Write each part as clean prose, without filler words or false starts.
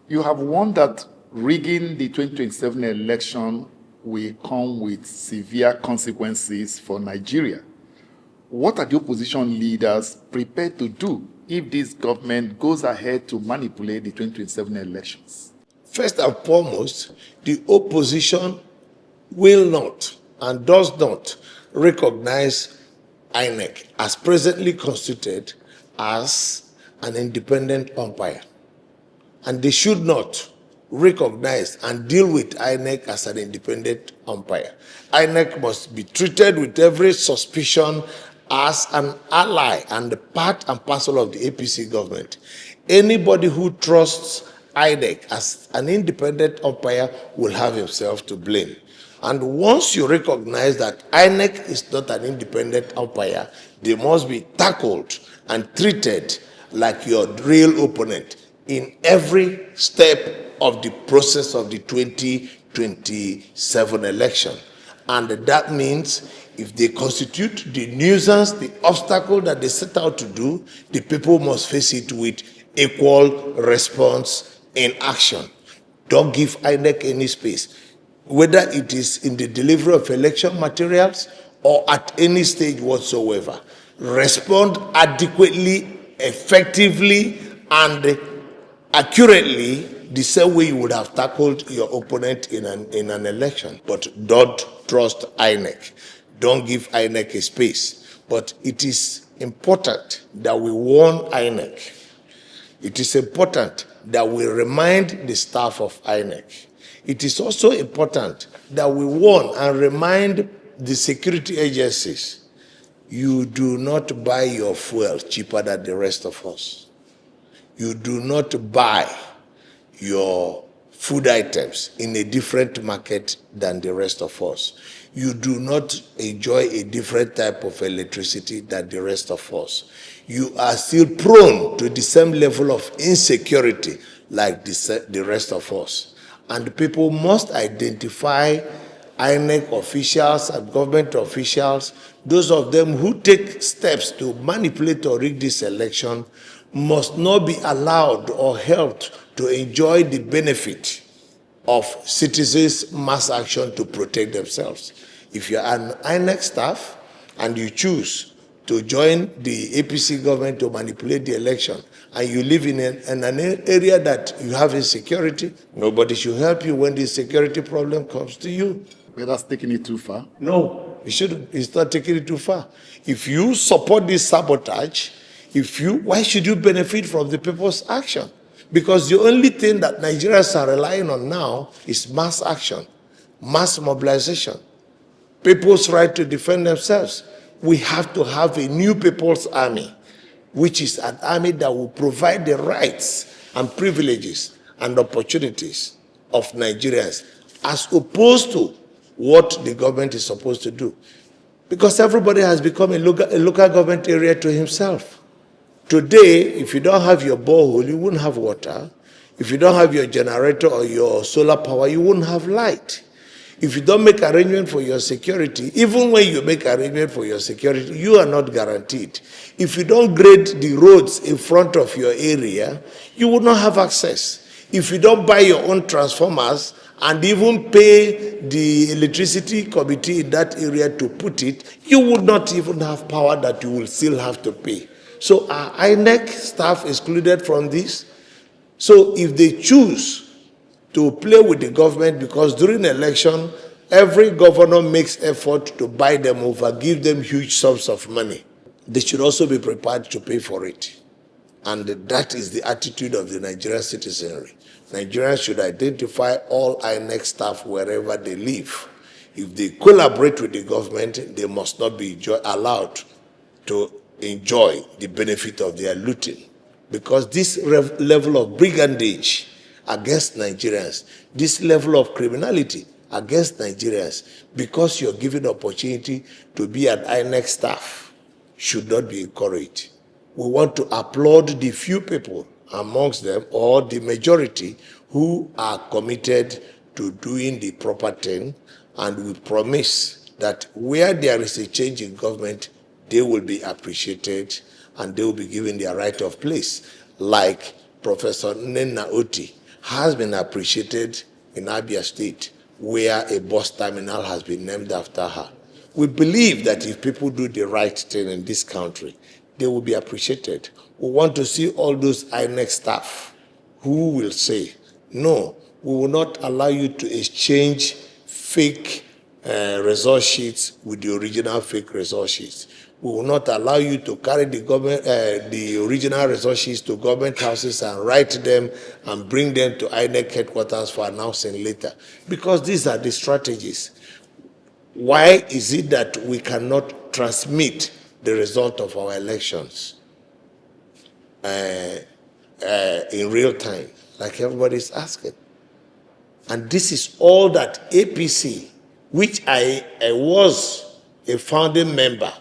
You have warned that rigging the 2027 election will come with severe consequences for Nigeria. What are the opposition leaders prepared to do if this government goes ahead to manipulate the 2027 elections? First and foremost, the opposition will not and does not recognize INEC as presently constituted as an independent umpire. And they should not recognize and deal with INEC as an independent umpire. INEC must be treated with every suspicion as an ally and part and parcel of the APC government. Anybody who trusts INEC as an independent umpire will have himself to blame. And once you recognize that INEC is not an independent umpire, they must be tackled and treated like your real opponent in every step of the process of the 2027 election. And that means if they constitute the nuisance, the obstacle that they set out to do, the people must face it with equal response in action. Don't give INEC any space, whether it is in the delivery of election materials or at any stage whatsoever. Respond adequately, effectively, and accurately the same way you would have tackled your opponent in an election. But don't trust INEC. Don't give INEC a space. But it is important that we warn INEC. It is important that we remind the staff of INEC. It is also important that we warn and remind the security agencies, you do not buy your fuel cheaper than the rest of us. You do not buy your food items in a different market than the rest of us. You do not enjoy a different type of electricity than the rest of us. You are still prone to the same level of insecurity like the rest of us. And people must identify INEC officials and government officials, those of them who take steps to manipulate or rig this election, must not be allowed or helped to enjoy the benefit of citizens' mass action to protect themselves. If you're an INEC staff and you choose to join the APC government to manipulate the election, and you live in an area that you have insecurity, nobody should help you when the security problem comes to you. But that's taking it too far. No, it shouldn't. It's not taking it too far. If you support this sabotage, why should you benefit from the people's action? Because the only thing that Nigerians are relying on now is mass action, mass mobilization, people's right to defend themselves. We have to have a new people's army, which is an army that will provide the rights and privileges and opportunities of Nigerians, as opposed to what the government is supposed to do. Because everybody has become a local government area to himself. Today, if you don't have your borehole, you wouldn't have water. If you don't have your generator or your solar power, you wouldn't have light. If you don't make arrangement for your security, even when you make arrangement for your security, you are not guaranteed. If you don't grade the roads in front of your area, you will not have access. If you don't buy your own transformers and even pay the electricity committee in that area to put it, you would not even have power that you will still have to pay. So are INEC staff excluded from this? So if they choose to play with the government, because during the election, every governor makes effort to buy them over, give them huge sums of money, they should also be prepared to pay for it. And that is the attitude of the Nigerian citizenry. Nigerians should identify all INEC staff wherever they live. If they collaborate with the government, they must not be allowed to enjoy the benefit of their looting. Because this level of brigandage against Nigerians, this level of criminality against Nigerians, because you're given opportunity to be an INEC staff, should not be encouraged. We want to applaud the few people amongst them, or the majority, who are committed to doing the proper thing, and we promise that where there is a change in government, they will be appreciated and they will be given their right of place, like Professor Naoti, has been appreciated in Abia State, where a bus terminal has been named after her. We believe that if people do the right thing in this country, they will be appreciated. We want to see all those INEC staff who will say, no, we will not allow you to exchange fake result sheets with the original fake result sheets. We will not allow you to carry the original result sheets to government houses and write them and bring them to INEC headquarters for announcing later. Because these are the strategies. Why is it that we cannot transmit the result of our elections in real time, like everybody's asking? And this is all that APC, which I was a founding member,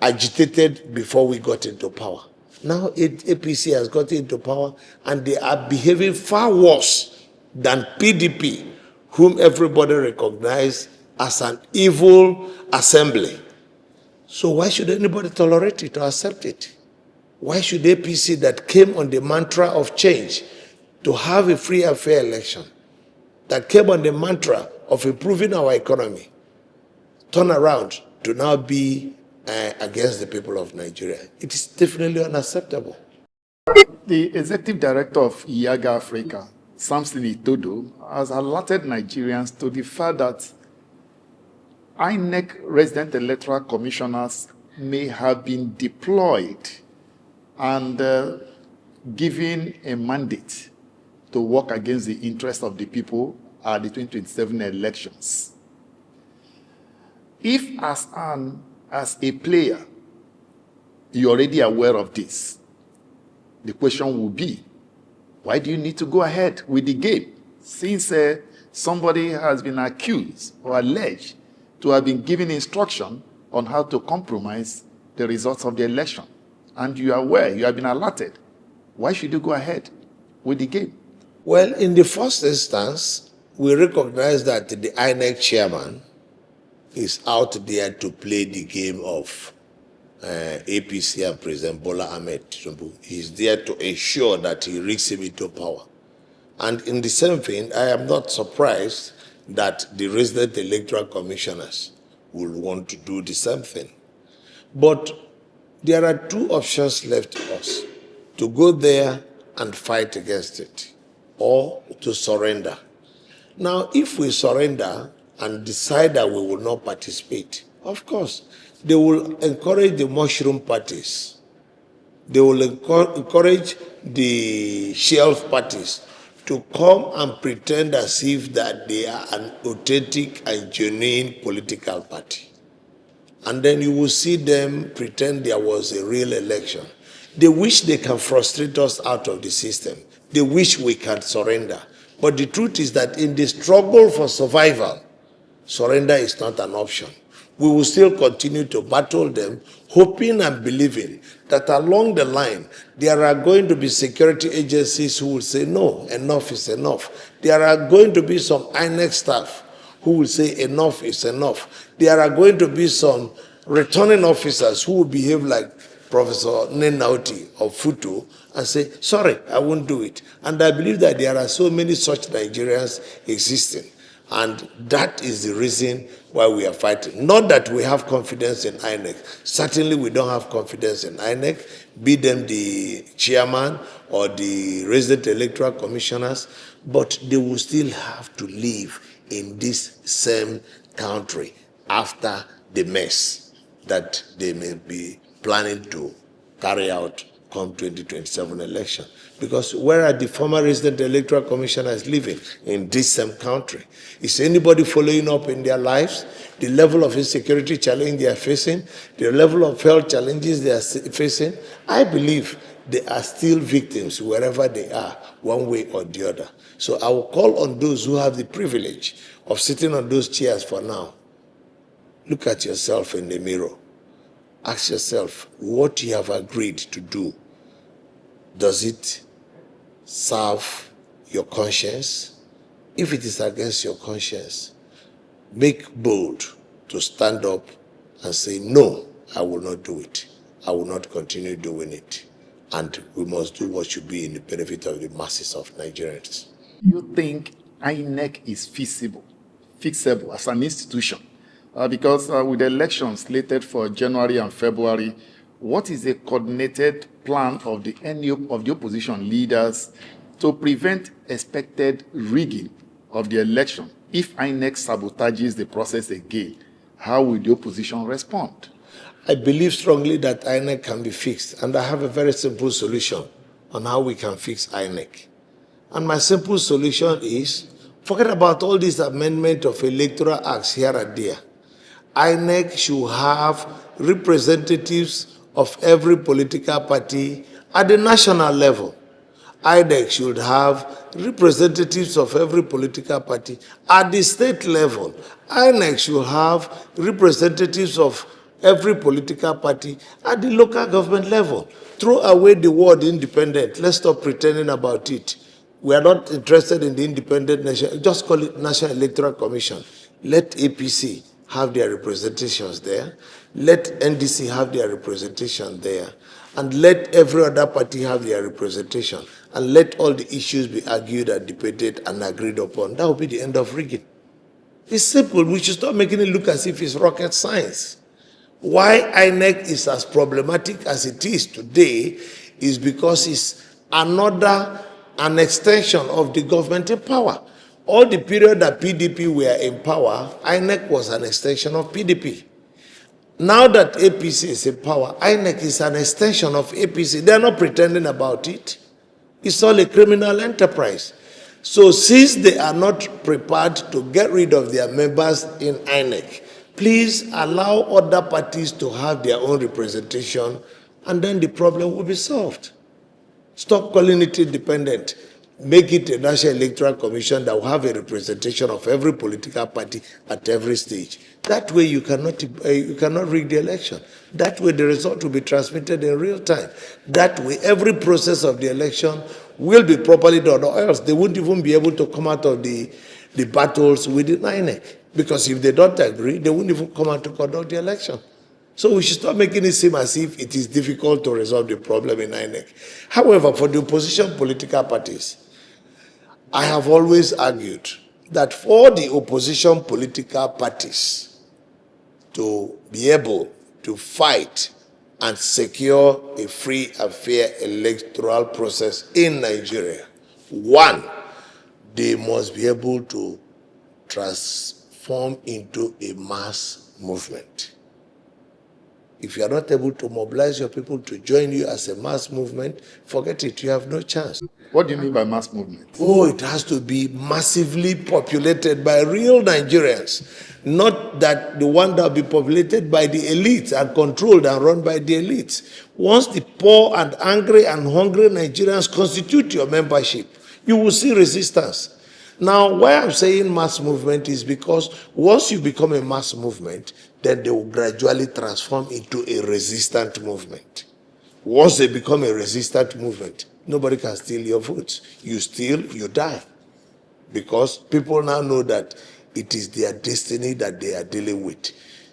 agitated before we got into power. Now APC has got into power and they are behaving far worse than PDP, whom everybody recognized as an evil assembly. So why should anybody tolerate it or accept it? Why should APC, that came on the mantra of change, to have a free and fair election, that came on the mantra of improving our economy, turn around to now be against the people of Nigeria? It is definitely unacceptable. The executive director of Yaga Africa, Samson Itodo, has alerted Nigerians to the fact that INEC resident electoral commissioners may have been deployed and given a mandate to work against the interests of the people at the 2027 elections. If as a player, you're already aware of this, the question will be, why do you need to go ahead with the game? Since somebody has been accused or alleged to have been given instruction on how to compromise the results of the election, and you are aware, you have been alerted, why should you go ahead with the game? Well, in the first instance, we recognize that the INEC chairman is out there to play the game of APC and President Bola Ahmed Tinubu. He's there to ensure that he rigs him into power. And in the same vein, I am not surprised that the resident electoral commissioners will want to do the same thing. But there are two options left to us: to go there and fight against it, or to surrender. Now, if we surrender and decide that we will not participate, of course, they will encourage the mushroom parties. They will encourage the shelf parties to come and pretend as if that they are an authentic and genuine political party. And then you will see them pretend there was a real election. They wish they can frustrate us out of the system. They wish we can surrender. But the truth is that in the struggle for survival, surrender is not an option. We will still continue to battle them, hoping and believing that along the line, there are going to be security agencies who will say, no, enough is enough. There are going to be some INEC staff who will say, enough is enough. There are going to be some returning officers who will behave like Professor Naoti of Futu and say, sorry, I won't do it. And I believe that there are so many such Nigerians existing. And that is the reason why we are fighting. Not that we have confidence in INEC. Certainly we don't have confidence in INEC, be them the chairman or the resident electoral commissioners, but they will still have to live in this same country after the mess that they may be planning to carry out come 2027 election. Because where are the former resident electoral commissioners living? In this same country. Is anybody following up in their lives? The level of insecurity challenge they are facing, the level of health challenges they are facing, I believe they are still victims wherever they are, one way or the other. So I will call on those who have the privilege of sitting on those chairs for now. Look at yourself in the mirror. Ask yourself what you have agreed to do. Does it serve your conscience? If it is against your conscience, make bold to stand up and say, no, I will not do it. I will not continue doing it. and we must do what should be in the benefit of the masses of Nigerians. Do you think INEC is fixable as an institution? Because with the elections slated for January and February, what is a coordinated plan of the opposition leaders to prevent expected rigging of the election? If INEC sabotages the process again, how will the opposition respond? I believe strongly that INEC can be fixed, and I have a very simple solution on how we can fix INEC. And my simple solution is, forget about all these amendment of electoral acts here and there. INEC should have representatives of every political party at the national level. INEC should have representatives of every political party at the state level. INEC should have representatives of every political party at the local government level. Throw away the word independent. Let's stop pretending about it. We are not interested in the independent nation. Just call it National Electoral Commission. Let APC have their representations there. Let NDC have their representation there. And let every other party have their representation. And let all the issues be argued and debated and agreed upon. That will be the end of rigging. It's simple. We should stop making it look as if it's rocket science. Why INEC is as problematic as it is today is because it's an extension of the government in power. All the period that PDP were in power, INEC was an extension of PDP. Now that APC is in power, INEC is an extension of APC. They're not pretending about it. It's all a criminal enterprise. So since they are not prepared to get rid of their members in INEC, please allow other parties to have their own representation, and then the problem will be solved. Stop calling it independent. Make it a National Electoral Commission that will have a representation of every political party at every stage. That way you cannot rig the election. That way the result will be transmitted in real time. That way every process of the election will be properly done, or else they won't even be able to come out of the battles within INEC. Because if they don't agree, they won't even come out to conduct the election. So we should stop making it seem as if it is difficult to resolve the problem in INEC. However, for the opposition political parties, I have always argued that for the opposition political parties to be able to fight and secure a free and fair electoral process in Nigeria, one, they must be able to transform into a mass movement. If you are not able to mobilize your people to join you as a mass movement, forget it, you have no chance. What do you mean by mass movement? Oh, it has to be massively populated by real Nigerians, not that the one that will be populated by the elites and controlled and run by the elites. Once the poor and angry and hungry Nigerians constitute your membership, you will see resistance. Now, why I'm saying mass movement is because once you become a mass movement, then they will gradually transform into a resistant movement. Once they become a resistant movement, nobody can steal your votes. You steal, you die. Because people now know that it is their destiny that they are dealing with.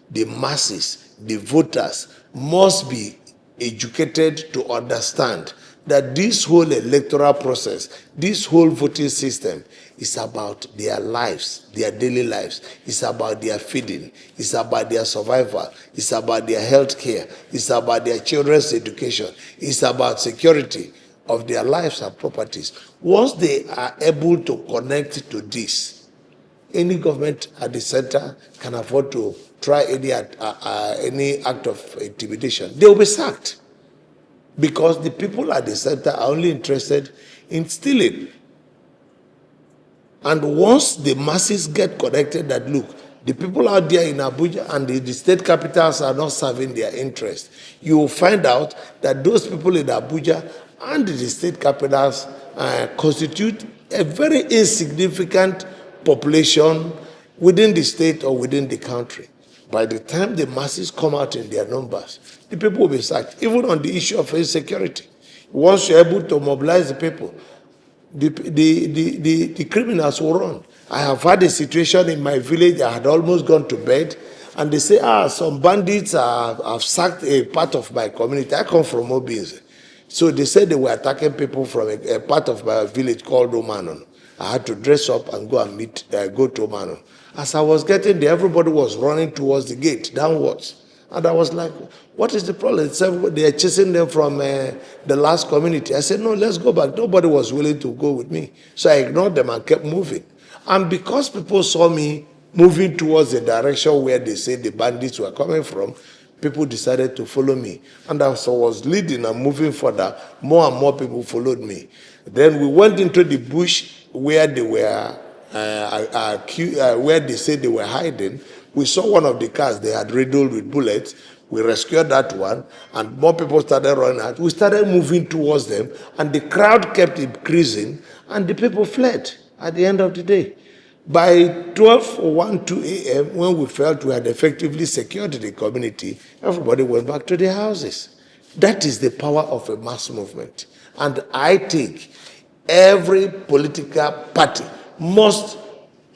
The masses, the voters, must be educated to understand that this whole electoral process, this whole voting system is about their lives, their daily lives. It's about their feeding. It's about their survival. It's about their health care. It's about their children's education. It's about security of their lives and properties. Once they are able to connect to this, any government at the center can afford to try any act of intimidation. They will be sacked. Because the people at the center are only interested in stealing. And once the masses get connected that, look, the people out there in Abuja and the state capitals are not serving their interest, you will find out that those people in Abuja and the state capitals constitute a very insignificant population within the state or within the country. By the time the masses come out in their numbers, the people will be sacked, even on the issue of insecurity. Once you're able to mobilize the people, the criminals will run. I have had a situation in my village. I had almost gone to bed, and they say, some bandits have sacked a part of my community. I come from Mobilize. So they said they were attacking people from a part of my village called Omanon. I had to dress up and go and go to Omanon. As I was getting there, everybody was running towards the gate, downwards. And I was like, what is the problem? They are chasing them from the last community. I said, no, let's go back. Nobody was willing to go with me. So I ignored them and kept moving. And because people saw me moving towards the direction where they said the bandits were coming from, people decided to follow me. And as I was leading and moving further, more and more people followed me. Then we went into the bush where they were, where they said they were hiding. We saw one of the cars they had riddled with bullets. We rescued that one, and more people started running out. We started moving towards them, and the crowd kept increasing, and the people fled at the end of the day. By 12:02 a.m., when we felt we had effectively secured the community, everybody went back to their houses. That is the power of a mass movement. And I think every political party must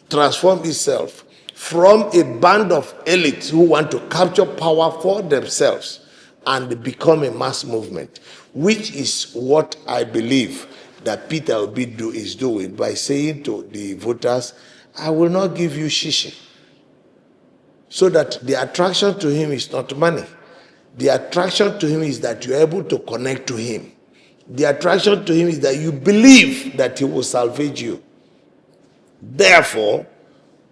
transform itself from a band of elites who want to capture power for themselves and become a mass movement, which is what I believe that Peter Obi is doing by saying to the voters, I will not give you shishi. So that the attraction to him is not money. The attraction to him is that you're able to connect to him. The attraction to him is that you believe that he will salvage you. Therefore,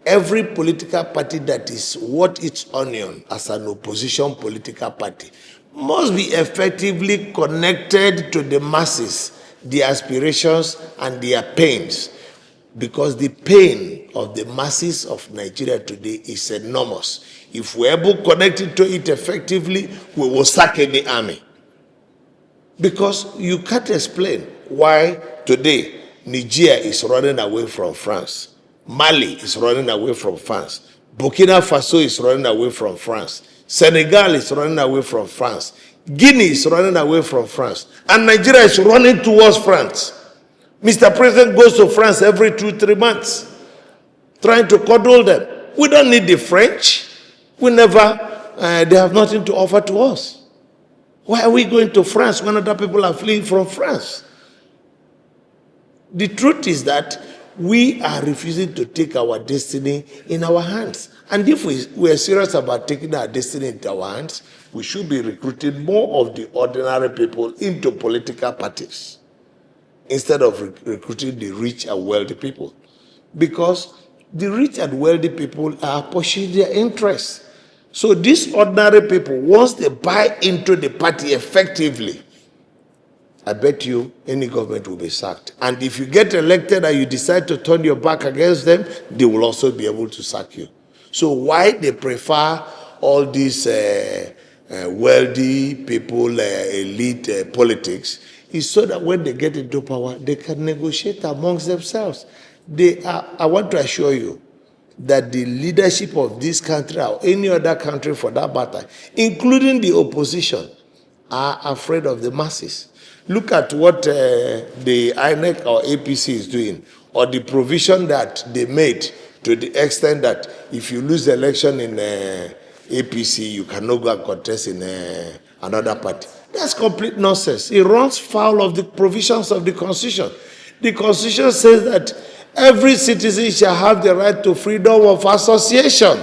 every political party that is worth its onion as an opposition political party must be effectively connected to the masses, their aspirations and their pains. Because the pain of the masses of Nigeria today is enormous. If we're able to connect to it effectively, we will sack any army. Because you can't explain why today Niger is running away from France. Mali is running away from France. Burkina Faso is running away from France. Senegal is running away from France. Guinea is running away from France. And Nigeria is running towards France. Mr. President goes to France every 2-3 months, trying to cuddle them. We don't need the French. They have nothing to offer to us. Why are we going to France when other people are fleeing from France? The truth is that we are refusing to take our destiny in our hands. And if we are serious about taking our destiny into our hands, we should be recruiting more of the ordinary people into political parties instead of recruiting the rich and wealthy people. Because the rich and wealthy people are pursuing their interests. So these ordinary people, once they buy into the party effectively, I bet you any government will be sacked. And if you get elected and you decide to turn your back against them, they will also be able to sack you. So why they prefer all these wealthy people, elite politics, is so that when they get into power, they can negotiate amongst themselves. I want to assure you that the leadership of this country or any other country for that matter, including the opposition, are afraid of the masses. Look at what the INEC or APC is doing, or the provision that they made to the extent that if you lose the election in APC, you cannot go and contest in another party. That's complete nonsense. It runs foul of the provisions of the Constitution. The Constitution says that every citizen shall have the right to freedom of association.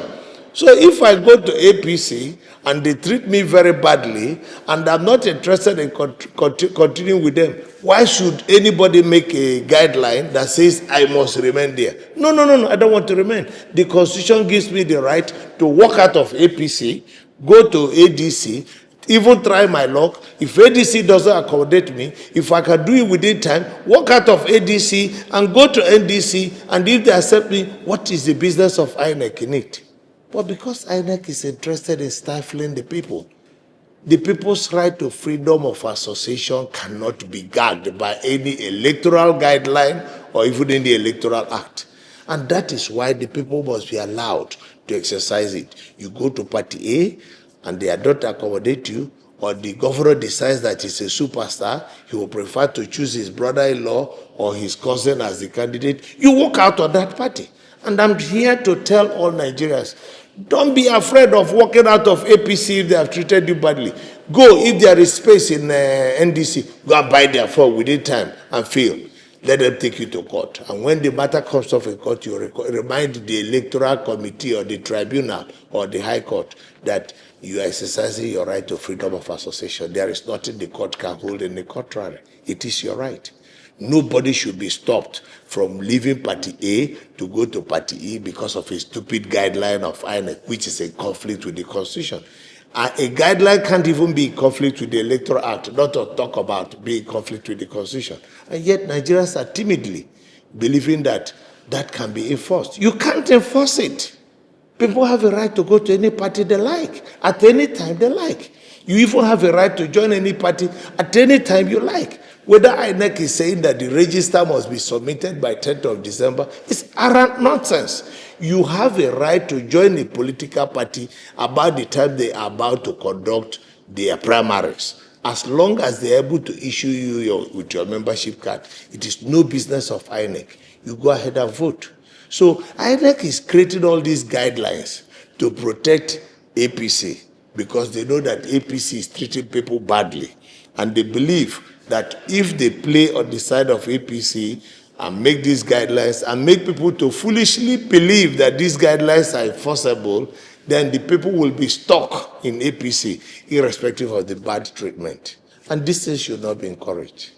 So if I go to APC and they treat me very badly and I'm not interested in continuing with them, why should anybody make a guideline that says I must remain there? No, I don't want to remain. The Constitution gives me the right to walk out of APC, go to ADC, even try my luck. If ADC doesn't accommodate me, if I can do it within time, walk out of ADC and go to NDC, and if they accept me, what is the business of INEC in it? But because INEC is interested in stifling the people's right to freedom of association cannot be gagged by any electoral guideline or even in the Electoral Act. And that is why the people must be allowed to exercise it. You go to Party A, and they don't accommodate you, or the governor decides that he's a superstar, he will prefer to choose his brother-in-law or his cousin as the candidate, you walk out of that party. And I'm here to tell all Nigerians, don't be afraid of walking out of APC if they have treated you badly. Go, if there is space in NDC, go and buy their form within time and fill. Let them take you to court. And when the matter comes off in court, you remind the electoral committee or the tribunal or the high court that you are exercising your right to freedom of association. There is nothing the court can hold in the contrary. It is your right. Nobody should be stopped from leaving Party A to go to Party E because of a stupid guideline of INEC, which is in conflict with the Constitution. A guideline can't even be in conflict with the Electoral Act, not to talk about being in conflict with the Constitution. And yet Nigerians are timidly believing that that can be enforced. You can't enforce it. People have a right to go to any party they like, at any time they like. You even have a right to join any party at any time you like. Whether INEC is saying that the register must be submitted by 10th of December, it's arrant nonsense. You have a right to join a political party about the time they are about to conduct their primaries. As long as they are able to issue you with your membership card, it is no business of INEC. You go ahead and vote. So INEC is creating all these guidelines to protect APC because they know that APC is treating people badly. And they believe that if they play on the side of APC and make these guidelines and make people to foolishly believe that these guidelines are enforceable, then the people will be stuck in APC irrespective of the bad treatment. And this thing should not be encouraged.